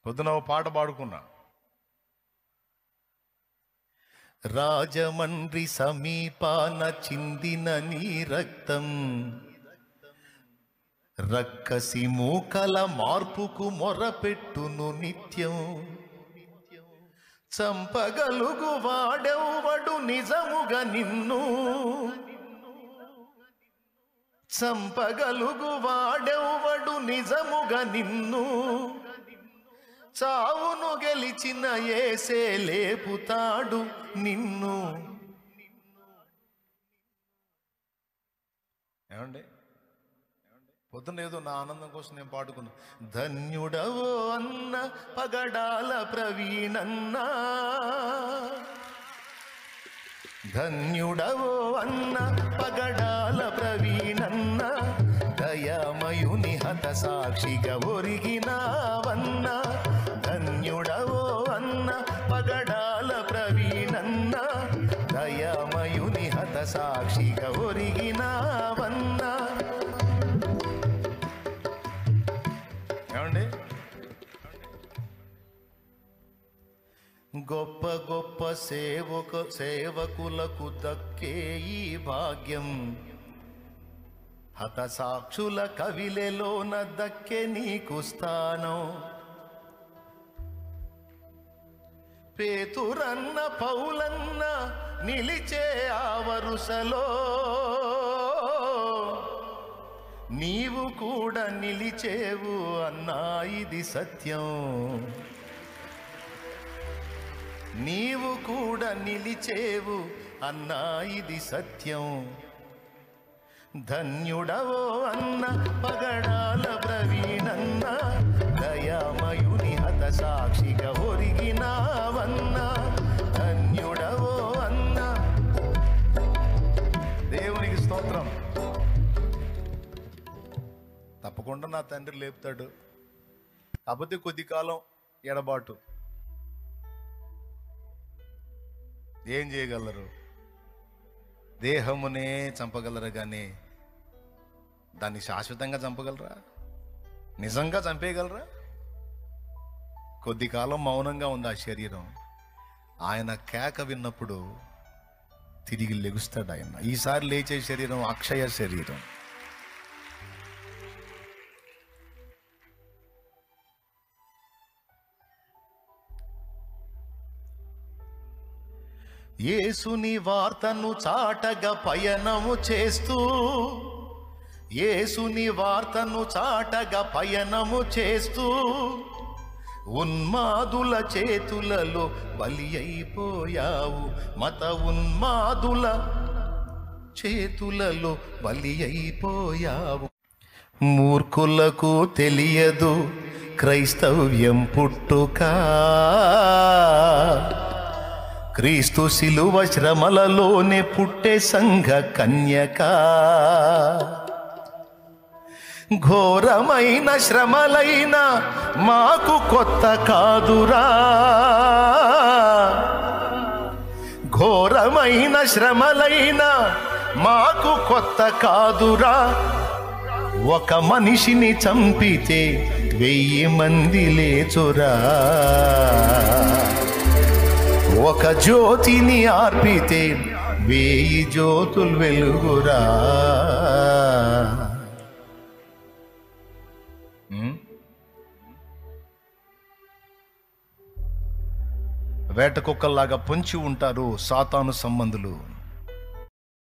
పొద్దున ఓ పాట పాడుకున్నా. రాజమండ్రి సమీపాన చిందిన నీ రక్తం రక్కసి మూకల మార్పుకు మొరపెట్టును నిత్యం. చంపగలుగు వాడెవ్వడు నిజముగా నిన్ను, చంపగలుగు వాడెవ్వడు నిజముగా నిన్ను. చావును గెలిచిన యేసే లేపుతాడు నిన్ను. ఏమండి, పొద్దున్న ఏదో నా ఆనందం కోసం నేను పాడుకున్నా. ధన్యుడవో అన్న పగడాల ప్రవీణన్నా, ధన్యుడవో అన్న పగడాల ప్రవీణన్న, దయామయుని హత సాక్షిగా ఒరిగినావన్న. ధన్యుడవో అన్న పగడాల ప్రవీణన్న, దయామయుని హత సాక్షిగా ఒరిగినావన్న. ఏమండి, గొప్ప గొప్ప సేవకులకు దక్కే ఈ భాగ్యం, హతసాక్షుల కవిలెలోన దక్కే నీకు స్థానం. పేతురన్న పౌలన్న నిలిచే ఆ వరుసలో, నీవు కూడా నిలిచేవు అన్నా ఇది సత్యం. నీవు కూడా నిలిచేవు అన్నా ఇది సత్యం. ధన్యుడవో అన్న పగడాల ప్రవీణన్న, దయామయుని హత సాక్షిగా ఒరిగినావన్న. ధన్యుడవో అన్న. దేవునికి స్తోత్రం. తప్పకుండా నా తండ్రి లేపుతాడు, కాకపోతే కొద్ది కాలం ఎడబాటు. ఏం చేయగలరు? దేహమునే చంపగలరు కానీ దాన్ని శాశ్వతంగా చంపగలరా? నిజంగా చంపేయగలరా? కొద్ది కాలం మౌనంగా ఉంది ఆ శరీరం. ఆయన కేక విన్నప్పుడు తిరిగి లెగుస్తాడు ఆయన. ఈసారి లేచే శరీరం అక్షయ శరీరం. యేసుని వార్తను చాటగా పయనము చేస్తూ, యేసుని వార్తను చాటగా పయనము చేస్తూ, ఉన్మాదుల చేతులలో బలి అయిపోయావు. మత ఉన్మాదుల చేతులలో బలి అయిపోయావు. మూర్ఖులకు తెలియదు క్రైస్తవ్యం పుట్టుక, క్రీస్తు శిలువ శ్రమలలోనే పుట్టే సంఘ కన్యక. ఘోరమైన శ్రమలైన మాకు కొత్త కాదురా, ఘోరమైన శ్రమలైన మాకు కొత్త కాదురా. ఒక మనిషిని చంపితే 1000 మంది లేచురా, ఒక జ్యోతిని ఆర్పితే 1000 జ్యోతులు వెలుగురా. వేట కుక్కల్లాగా పొంచి ఉంటారు సాతాను సంబంధులు.